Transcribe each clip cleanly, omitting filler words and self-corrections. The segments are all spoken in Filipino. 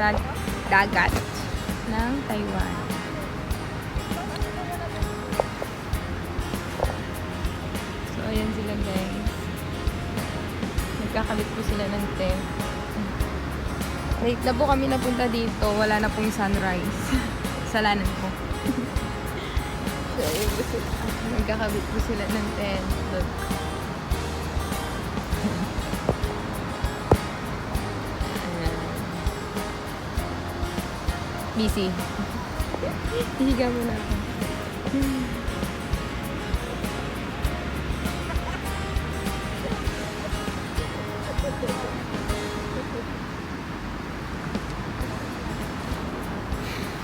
sa dagat ng Taiwan. So, ayan sila guys. Nagkakabit po sila ng tent. Late na po kami napunta dito. Wala na pong sunrise. Salanan po. So, nagkakabit po sila ng tent. Look. Busy. Hihiga muna ako.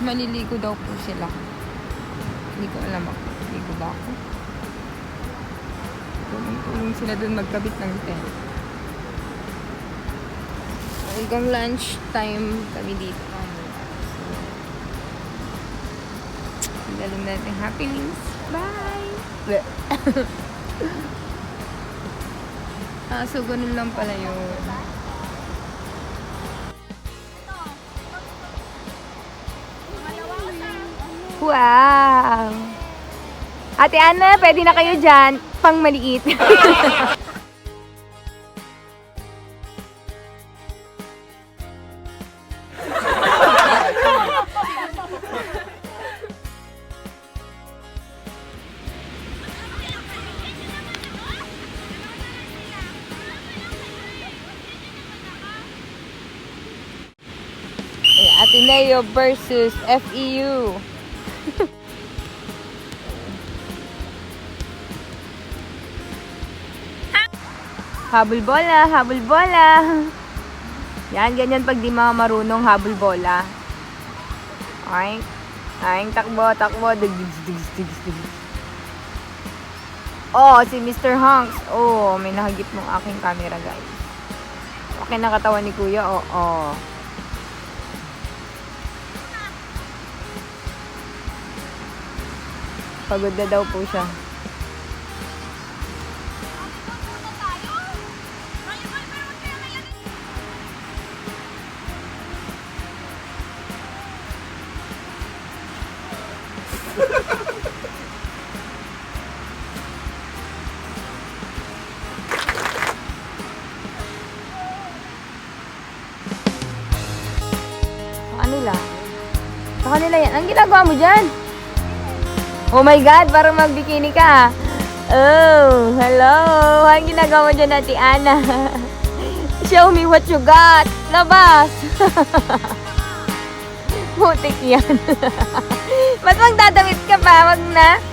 Maliligo daw po sila. Hindi ko alam ako. Ligo ba ako? Tulong sila dun magkabit ng tent. Hanggang lunch time kami dito. Lalo natin happy meals. Bye! So ganun lang pala yun. Wow! Ate Ana, pwede na kayo dyan. Pang maliit. Ateneo versus FEU. Habol bola, habol bola. Yan, ganyan pag di mga marunong habol bola. Ay, takbo, takbo. Oh, si Mr. Hanks. Oh, may nahagip ng aking camera, guys. Okay na katawan ni Kuya, oh. Pagod na daw po siya. Sa kanila yan. Ang ginagawa mo dyan? Oh my God, parang mag-bikini ka. Oh, hello. Ang ginagawa mo dyan, Ate Ana? Show me what you got. Labas. Putik yan. Ba't magdadamit ka pa? Wag na.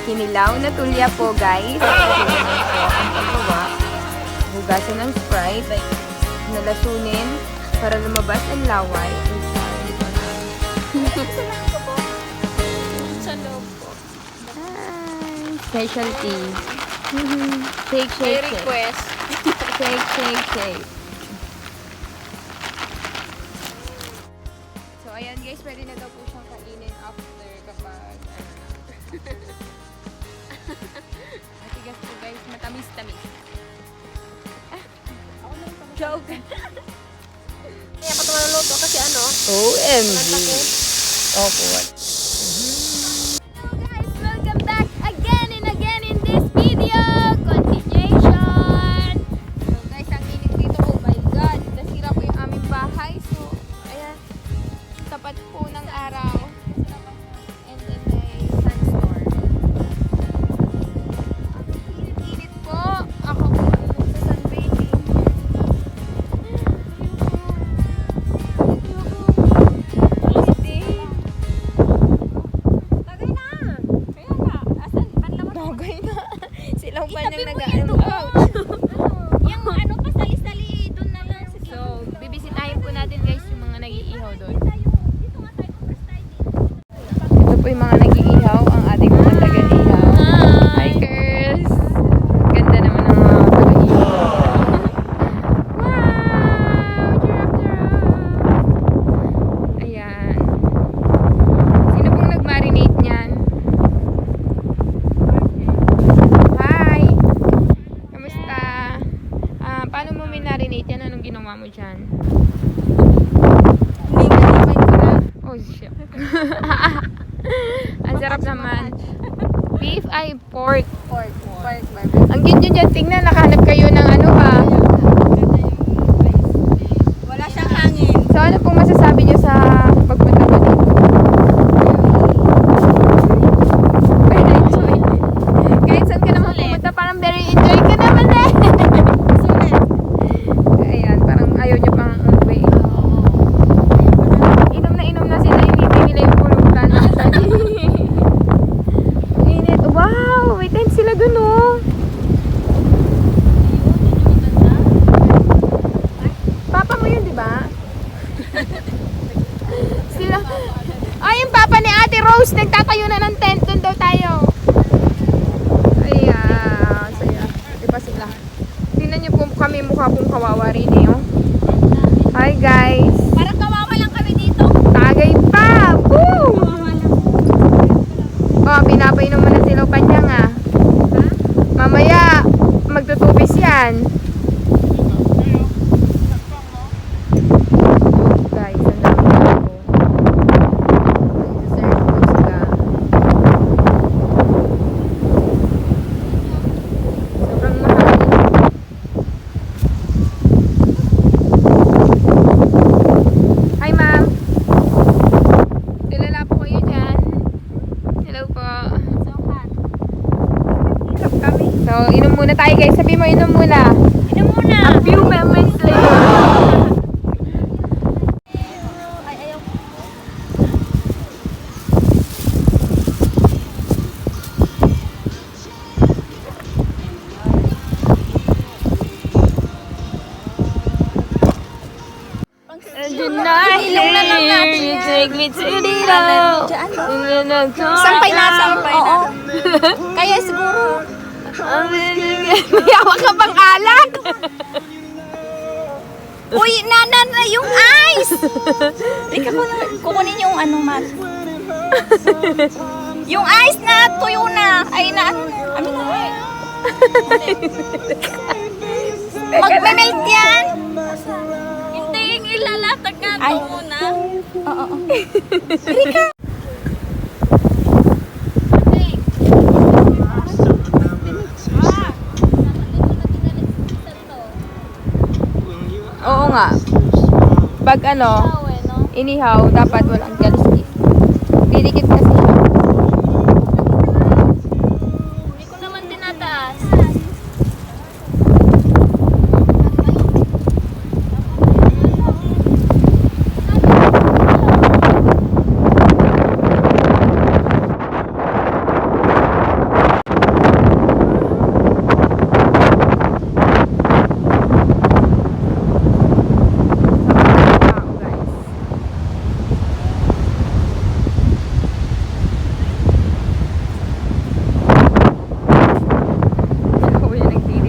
Kinilaw na tulya po, guys. Kinilaw po ang paggawa. Hugasan ng Sprite. Nalasunin para lumabas ang laway. Sa loob po. Specialty. Shake, May shake, shake. request. Shake, shake, shake. So, ayan guys. Pwede na daw po siyang kainin after kapag matigas po guys, matamis-tamis. Joke! Kaya pa ito maluluto kasi ano? OMG! Opo. Guys, welcome back again and again in this video! Continuation! So guys, ang init dito, oh my God! Nasira po yung aming bahay. So, ayan. Tapat po ng araw. And then may sandstorm. Init po. Ako po sa sunbathing. dyan. Oh, shit. Ang sarap naman. Beef ay pork. Pork barbecue. Ang cute nyo dyan. Tingnan, nakahanap kayo ng ano ha. Wala siyang hangin. So, ano pong masasabi nyo sa pagpunta ko dito? Very enjoy. Kahit saan ka naman pumunta, parang very enjoy ka naman eh. Ayan, parang ayaw nyo pang umuwi. Inom na sila, hindi nila yung pulutan. Init. Wow, may tent sila dun oh. Papa mo yun, di ba? Sila. Ay, yung papa ni Ate Rose, nagtatayo na ng tent. Doon daw tayo. Ayan, saya. Di ba sila? Tingnan niyo po kami, mukha pong kawawa rin eh. Oh. Hi guys. Parang kawawa lang kami dito. Tagay pa! Woo! Oh, pinapainom mo na sila panyang ah. Mamaya, magtutubis yan. Oh, guys, ang dami na ako. Nag-serve po sila. Sobrang mahal. Hi, ma'am. Kilala po kayo dyan. Hello po. So hot. Hirap kami. So, inom muna tayo guys. Sabi mo, inom muna. Inom muna. A few moments later. Ay, ayaw. Good night. Ilong na lang natin You yan. take me to the door. Sampay na. Oo. Kaya siguro. May hawak ka pang alak. Uy, na yung ice! Rika, kukunin yung ano, Mat. Yung ice na tuyo na. Ay, na ano na. Magme-melt yan. Hindi, ilalatag nga ito muna. Oo. Rika. Oo nga. Pag ano, inihaw, dapat walang galiskis. Didikit kasi. Hindi ko naman tinataas.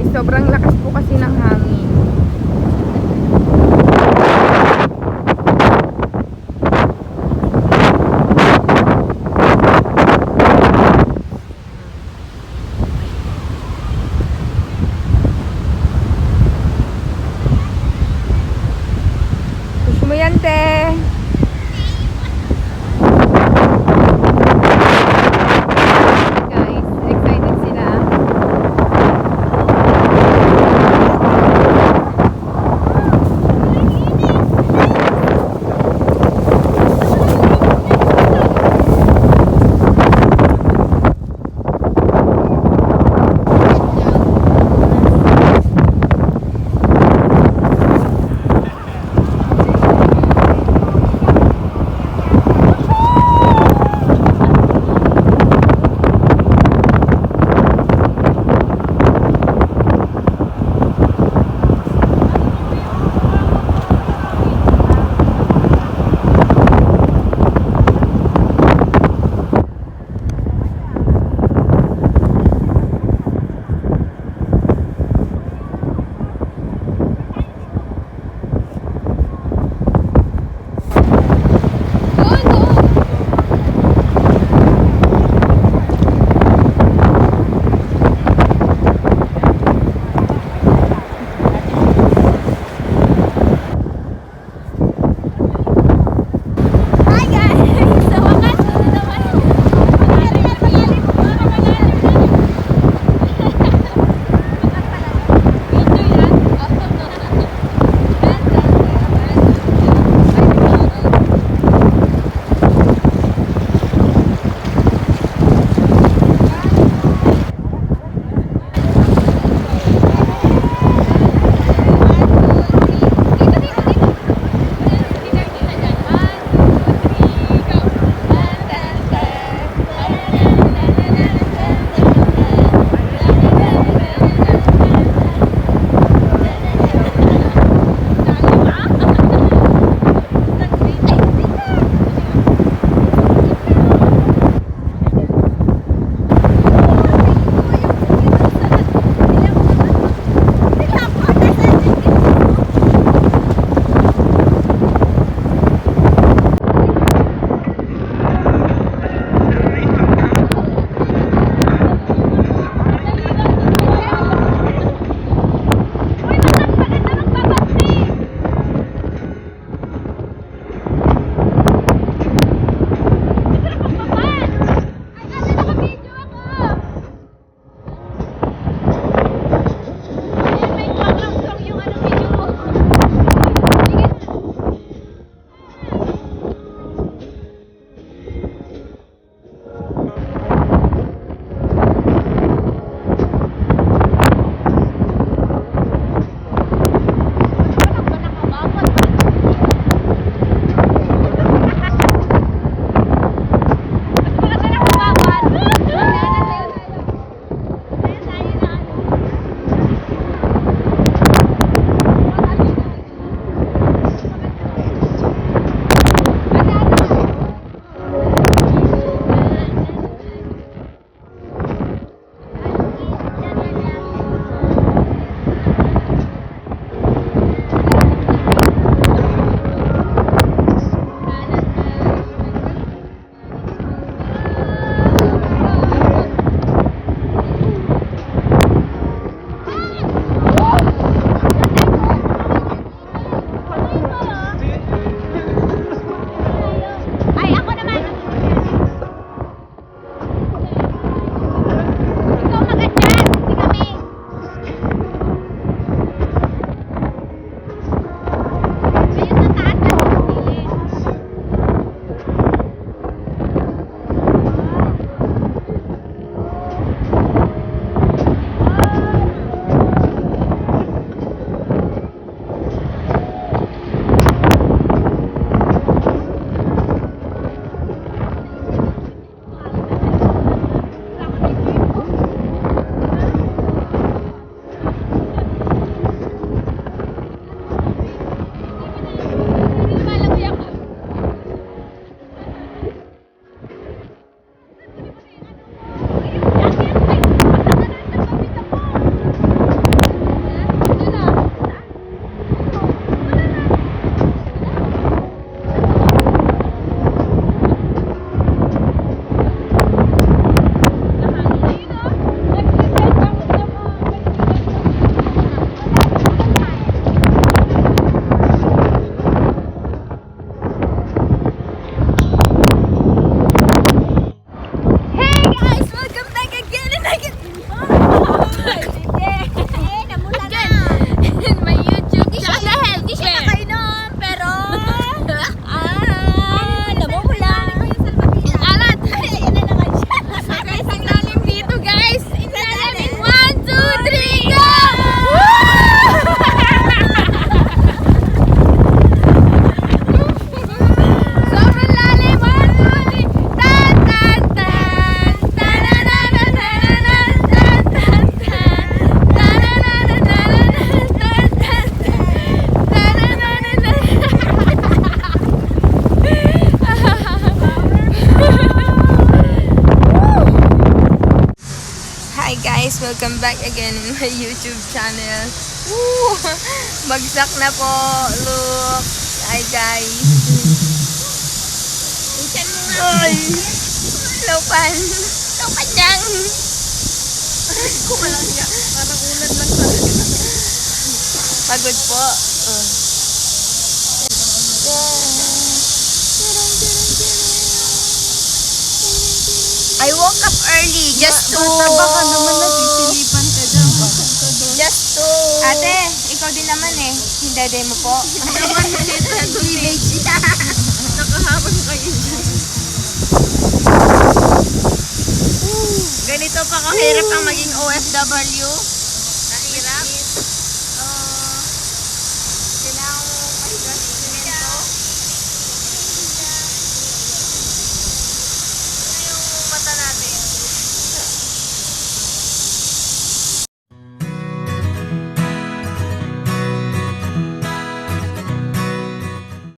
Sobrang lakas po kasi ng hangin. Push mo yan, te. Guys, excited sila. welcome back again in my YouTube channel. Woo! Bagsak na po. Look. Hi guys. Ikan mo nga. Ay! Lopan. Lopan dyan. Kumalang niya. Parang ulan lang talaga. Pagod po. I woke up early just to... Baka naman nasisilipan ka dyan. Just to... Ate, ikaw din naman eh. Hindi, mo po. Naman nita. Teenage. Nakahabang kayo dyan. Ganito pa kahirap ang maging OFW.